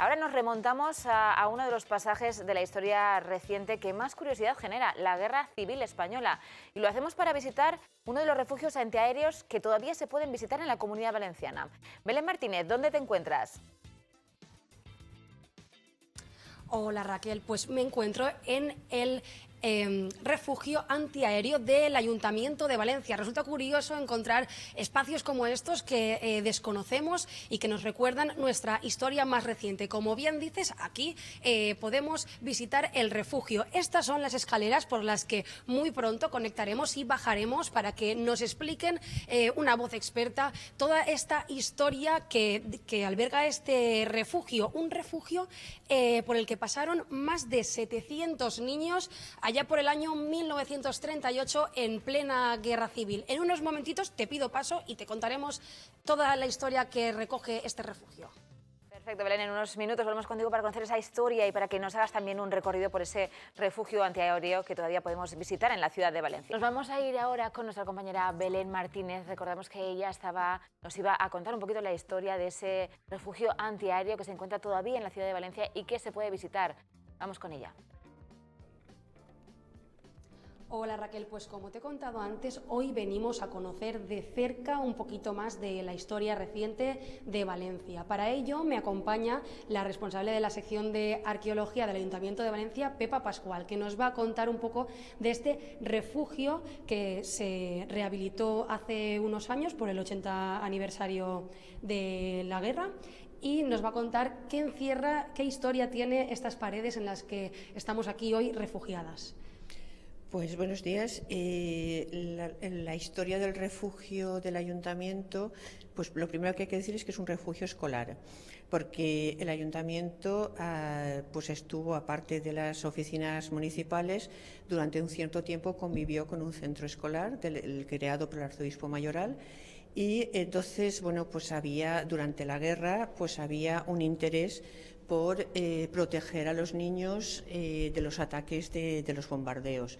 Ahora nos remontamos a uno de los pasajes de la historia reciente que más curiosidad genera, la Guerra Civil Española. Y lo hacemos para visitar uno de los refugios antiaéreos que todavía se pueden visitar en la Comunidad Valenciana. Belén Martínez, ¿dónde te encuentras? Hola Raquel, pues me encuentro en el refugio antiaéreo del Ayuntamiento de Valencia. Resulta curioso encontrar espacios como estos que desconocemos y que nos recuerdan nuestra historia más reciente. Como bien dices, aquí podemos visitar el refugio. Estas son las escaleras por las que muy pronto conectaremos y bajaremos para que nos expliquen una voz experta toda esta historia que alberga este refugio. Un refugio por el que pasaron más de 700 niños allá por el año 1938 en plena guerra civil. En unos momentitos te pido paso y te contaremos toda la historia que recoge este refugio. Perfecto, Belén, en unos minutos volvemos contigo para conocer esa historia y para que nos hagas también un recorrido por ese refugio antiaéreo que todavía podemos visitar en la ciudad de Valencia. Nos vamos a ir ahora con nuestra compañera Belén Martínez. Recordamos que ella nos iba a contar un poquito la historia de ese refugio antiaéreo que se encuentra todavía en la ciudad de Valencia y que se puede visitar. Vamos con ella. Hola Raquel, pues como te he contado antes, hoy venimos a conocer de cerca un poquito más de la historia reciente de Valencia. Para ello me acompaña la responsable de la sección de arqueología del Ayuntamiento de Valencia, Pepa Pascual, que nos va a contar un poco de este refugio que se rehabilitó hace unos años por el 80 aniversario de la guerra. Y nos va a contar qué encierra, qué historia tiene estas paredes en las que estamos aquí hoy refugiadas. Pues buenos días. La historia del refugio del ayuntamiento, pues lo primero que hay que decir es que es un refugio escolar, porque el ayuntamiento pues estuvo, aparte de las oficinas municipales, durante un cierto tiempo convivió con un centro escolar creado por el arzobispo mayoral. Y entonces, bueno, pues durante la guerra, pues había un interés por proteger a los niños de los ataques de los bombardeos.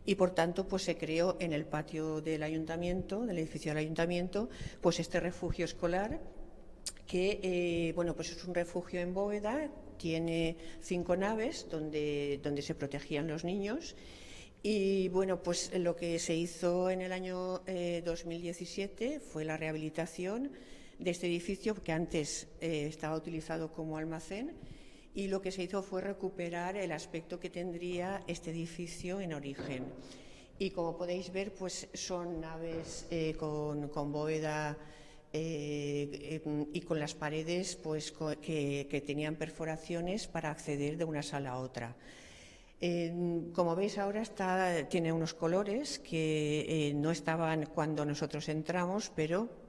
Y por tanto, pues se creó en el patio del ayuntamiento, del edificio del ayuntamiento, pues este refugio escolar que, bueno, pues es un refugio en bóveda, tiene 5 naves donde se protegían los niños. Y bueno, pues lo que se hizo en el año 2017 fue la rehabilitación de este edificio que antes estaba utilizado como almacén, y lo que se hizo fue recuperar el aspecto que tendría este edificio en origen. Y como podéis ver, pues son naves con bóveda y con las paredes pues que tenían perforaciones para acceder de una sala a otra. Como veis ahora tiene unos colores que no estaban cuando nosotros entramos, pero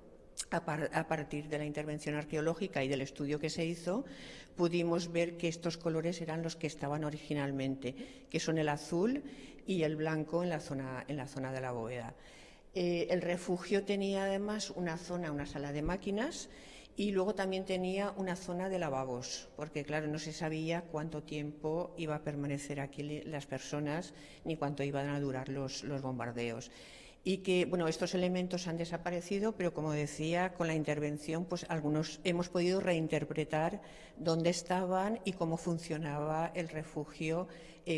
a partir de la intervención arqueológica y del estudio que se hizo, pudimos ver que estos colores eran los que estaban originalmente, que son el azul y el blanco en la zona de la bóveda. El refugio tenía además una sala de máquinas, y luego también tenía una zona de lavabos, porque claro, no se sabía cuánto tiempo iba a permanecer aquí las personas ni cuánto iban a durar los bombardeos. Y que, bueno, estos elementos han desaparecido, pero como decía, con la intervención, pues algunos hemos podido reinterpretar dónde estaban y cómo funcionaba el refugio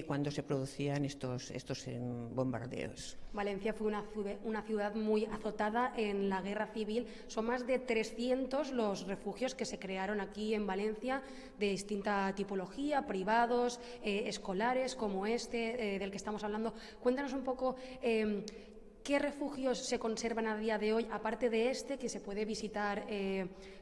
cuando se producían estos bombardeos. Valencia fue una ciudad muy azotada en la guerra civil. Son más de 300 los refugios que se crearon aquí en Valencia, de distinta tipología, privados, escolares, como este del que estamos hablando. Cuéntanos un poco ¿qué refugios se conservan a día de hoy, aparte de este, que se puede visitar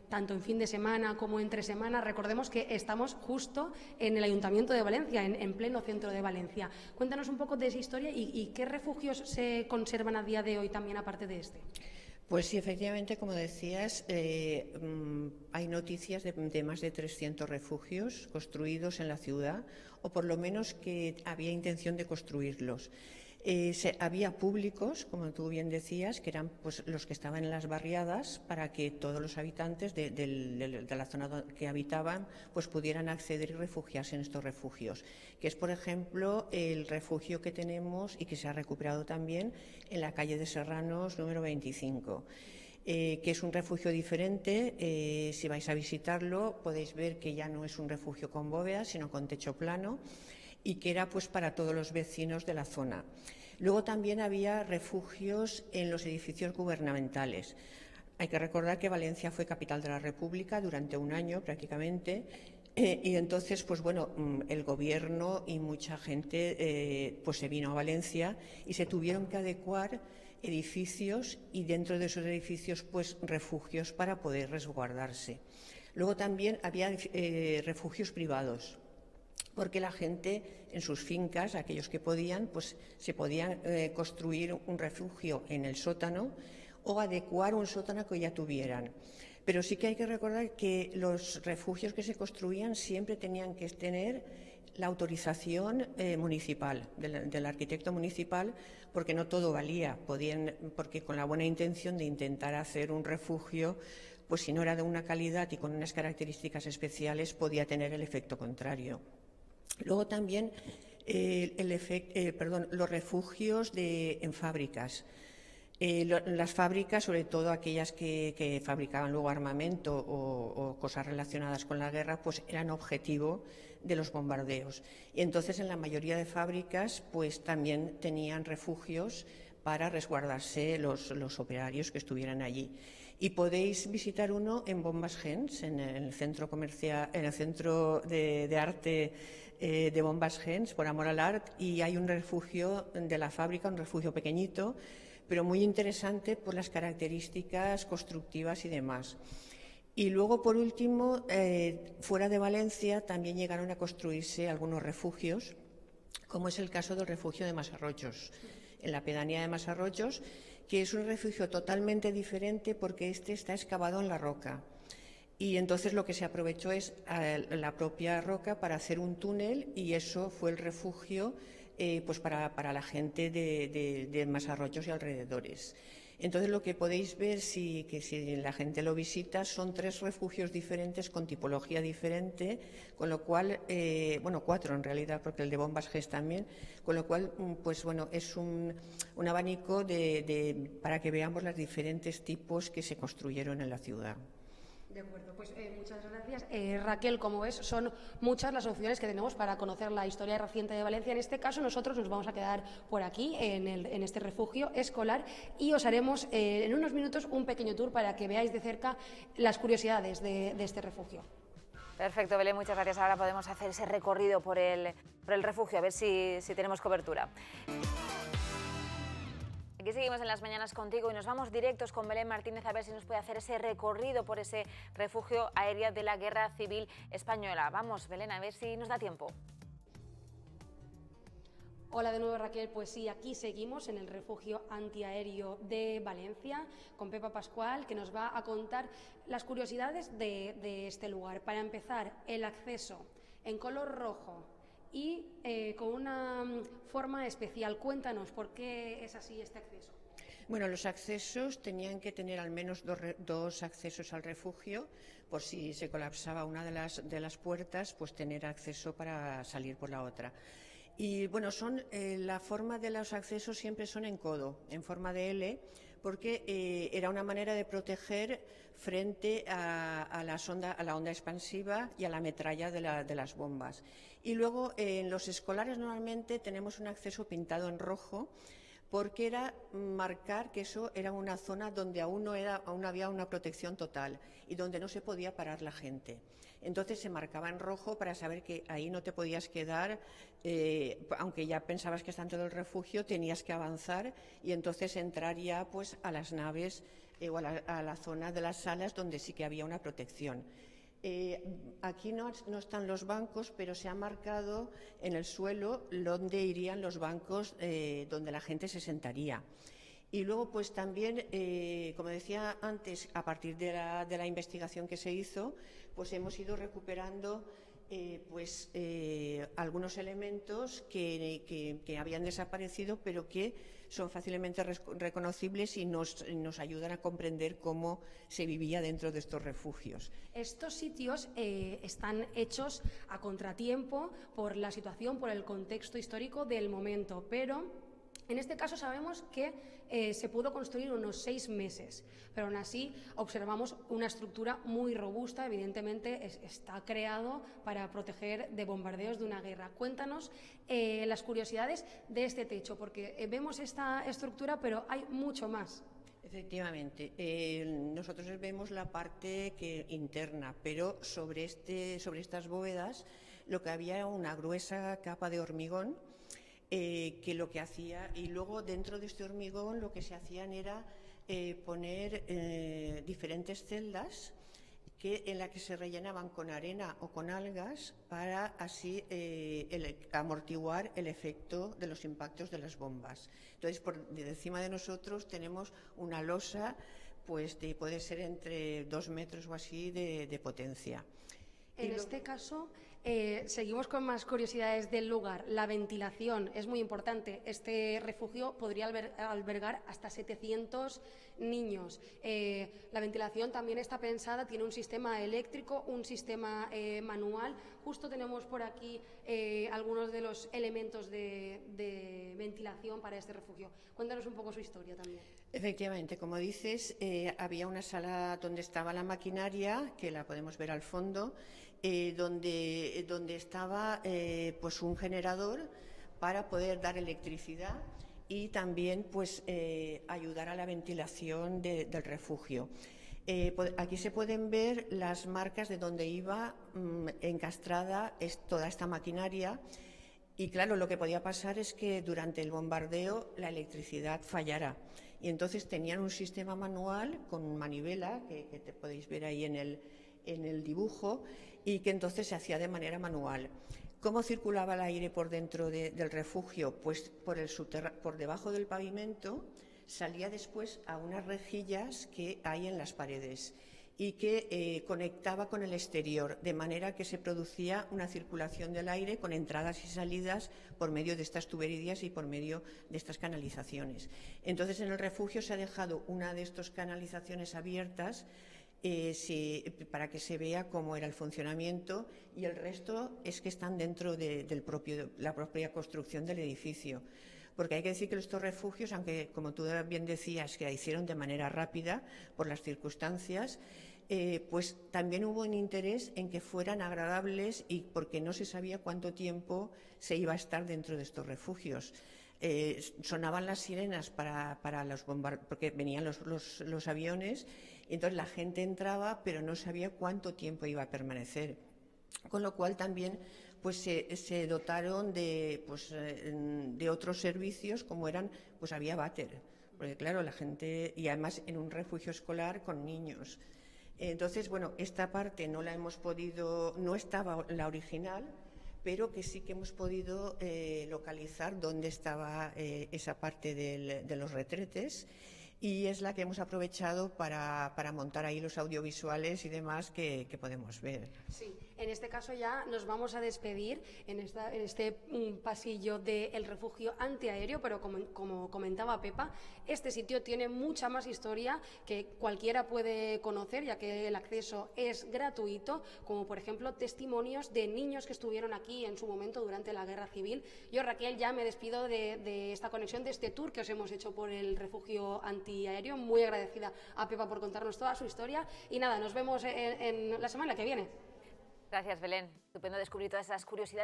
tanto en fin de semana como entre semana? Recordemos que estamos justo en el Ayuntamiento de Valencia, en pleno centro de Valencia. Cuéntanos un poco de esa historia y qué refugios se conservan a día de hoy también, aparte de este. Pues sí, efectivamente, como decías, hay noticias de más de 300 refugios construidos en la ciudad, o por lo menos que había intención de construirlos. Había públicos, como tú bien decías, que eran pues los que estaban en las barriadas, para que todos los habitantes de la zona que habitaban pues pudieran acceder y refugiarse en estos refugios, que es, por ejemplo, el refugio que tenemos y que se ha recuperado también en la calle de Serranos número 25. que es un refugio diferente. Si vais a visitarlo podéis ver que ya no es un refugio con bóvedas, sino con techo plano, y que era pues para todos los vecinos de la zona. Luego también había refugios en los edificios gubernamentales. Hay que recordar que Valencia fue capital de la República durante un año prácticamente, y entonces, pues bueno, el gobierno y mucha gente pues se vino a Valencia y se tuvieron que adecuar edificios, y dentro de esos edificios pues refugios para poder resguardarse. Luego también había refugios privados, porque la gente en sus fincas, aquellos que podían, pues se podían construir un refugio en el sótano o adecuar un sótano que ya tuvieran. Pero sí que hay que recordar que los refugios que se construían siempre tenían que tener la autorización municipal, del arquitecto municipal, porque no todo valía. Porque con la buena intención de intentar hacer un refugio, pues si no era de una calidad y con unas características especiales, podía tener el efecto contrario. Luego también los refugios en fábricas. Las fábricas, sobre todo aquellas que fabricaban luego armamento o cosas relacionadas con la guerra, pues eran objetivo de los bombardeos. Y entonces en la mayoría de fábricas pues también tenían refugios para resguardarse los operarios que estuvieran allí. Y podéis visitar uno en Bombas Gens, en el centro comercial, en el centro de arte de Bombas Gens, por amor al arte, y hay un refugio de la fábrica, un refugio pequeñito, pero muy interesante por las características constructivas y demás. Y luego, por último, fuera de Valencia también llegaron a construirse algunos refugios, como es el caso del refugio de Masarrochos, en la pedanía de Masarrochos, que es un refugio totalmente diferente porque este está excavado en la roca. Y entonces lo que se aprovechó es la propia roca para hacer un túnel, y eso fue el refugio pues para la gente de Masarrochos y alrededores. Entonces lo que podéis ver, que si la gente lo visita, son 3 refugios diferentes con tipología diferente, con lo cual, bueno, 4 en realidad, porque el de Bombas Gens también, con lo cual, pues bueno, es un abanico para que veamos los diferentes tipos que se construyeron en la ciudad. De acuerdo, pues muchas gracias. Raquel, como ves, son muchas las opciones que tenemos para conocer la historia reciente de Valencia. En este caso, nosotros nos vamos a quedar por aquí, en este refugio escolar, y os haremos en unos minutos un pequeño tour para que veáis de cerca las curiosidades de este refugio. Perfecto, Belén, muchas gracias. Ahora podemos hacer ese recorrido por el refugio, a ver si tenemos cobertura. Aquí seguimos en Las Mañanas contigo y nos vamos directos con Belén Martínez a ver si nos puede hacer ese recorrido por ese refugio aéreo de la Guerra Civil Española. Vamos, Belén, a ver si nos da tiempo. Hola de nuevo, Raquel. Pues sí, aquí seguimos en el refugio antiaéreo de Valencia con Pepa Pascual, que nos va a contar las curiosidades de este lugar. Para empezar, el acceso en color rojo y con una forma especial. Cuéntanos, ¿por qué es así este acceso? Bueno, los accesos tenían que tener al menos dos accesos al refugio, por si se colapsaba una de las puertas, pues tener acceso para salir por la otra. Y bueno, la forma de los accesos siempre son en codo, en forma de L, porque era una manera de proteger frente a la onda expansiva y a la metralla de las bombas. Y luego en los escolares normalmente tenemos un acceso pintado en rojo, porque era marcar que eso era una zona donde aún había una protección total y donde no se podía parar la gente. Entonces se marcaba en rojo para saber que ahí no te podías quedar, aunque ya pensabas que estaba en todo el refugio, tenías que avanzar y entonces entrar ya pues a las naves o a la zona de las salas donde sí que había una protección. Aquí no están los bancos, pero se ha marcado en el suelo donde irían los bancos donde la gente se sentaría. Y luego, pues también, como decía antes, a partir de la investigación que se hizo, pues hemos ido recuperando algunos elementos que habían desaparecido, pero que son fácilmente reconocibles y nos ayudan a comprender cómo se vivía dentro de estos refugios. Estos sitios están hechos a contratiempo por la situación, por el contexto histórico del momento, pero En este caso sabemos que se pudo construir unos 6 meses, pero aún así observamos una estructura muy robusta, evidentemente está creado para proteger de bombardeos de una guerra. Cuéntanos las curiosidades de este techo, porque vemos esta estructura, pero hay mucho más. Efectivamente, nosotros vemos la parte interna, pero sobre estas bóvedas lo que había era una gruesa capa de hormigón que lo que hacía, y luego dentro de este hormigón lo que se hacían era poner diferentes celdas en la que se rellenaban con arena o con algas para así amortiguar el efecto de los impactos de las bombas. Entonces, por encima de nosotros tenemos una losa, pues puede ser entre 2 metros o así de potencia. En este caso, seguimos con más curiosidades del lugar. La ventilación es muy importante. Este refugio podría albergar hasta 700 niños. La ventilación también está pensada, tiene un sistema eléctrico, un sistema manual. Justo tenemos por aquí algunos de los elementos de ventilación para este refugio. Cuéntanos un poco su historia también. Efectivamente, como dices, había una sala donde estaba la maquinaria, que la podemos ver al fondo, donde estaba pues un generador para poder dar electricidad y también pues ayudar a la ventilación del refugio. Aquí se pueden ver las marcas de donde iba encastrada toda esta maquinaria. Y claro, lo que podía pasar es que durante el bombardeo la electricidad fallara. Y entonces tenían un sistema manual con manivela, que te podéis ver ahí en el dibujo, y que entonces se hacía de manera manual. ¿Cómo circulaba el aire por dentro del refugio? Pues por debajo del pavimento salía después a unas rejillas que hay en las paredes y que conectaba con el exterior, de manera que se producía una circulación del aire con entradas y salidas por medio de estas tuberías y por medio de estas canalizaciones. Entonces, en el refugio se ha dejado una de estas canalizaciones abiertas para que se vea cómo era el funcionamiento, y el resto es que están dentro de la propia construcción del edificio. Porque hay que decir que estos refugios, aunque como tú bien decías que la hicieron de manera rápida por las circunstancias, pues también hubo un interés en que fueran agradables, y porque no se sabía cuánto tiempo se iba a estar dentro de estos refugios. Sonaban las sirenas para los bombardeos, porque venían los aviones, y entonces la gente entraba, pero no sabía cuánto tiempo iba a permanecer. Con lo cual también pues se dotaron de otros servicios, como eran, pues había váter, porque claro, la gente, y además en un refugio escolar con niños. Entonces, bueno, esta parte no la hemos podido, no estaba la original, pero que sí que hemos podido localizar dónde estaba esa parte de los retretes, y es la que hemos aprovechado para montar ahí los audiovisuales y demás que podemos ver. Sí, en este caso ya nos vamos a despedir en este pasillo del refugio antiaéreo, pero como comentaba Pepa, este sitio tiene mucha más historia que cualquiera puede conocer, ya que el acceso es gratuito, como por ejemplo testimonios de niños que estuvieron aquí en su momento durante la Guerra Civil. Yo, Raquel, ya me despido de esta conexión, de este tour que os hemos hecho por el refugio antiaéreo. Muy agradecida a Pepa por contarnos toda su historia, y nada, nos vemos en la semana que viene. Gracias, Belén. Estupendo descubrir todas esas curiosidades.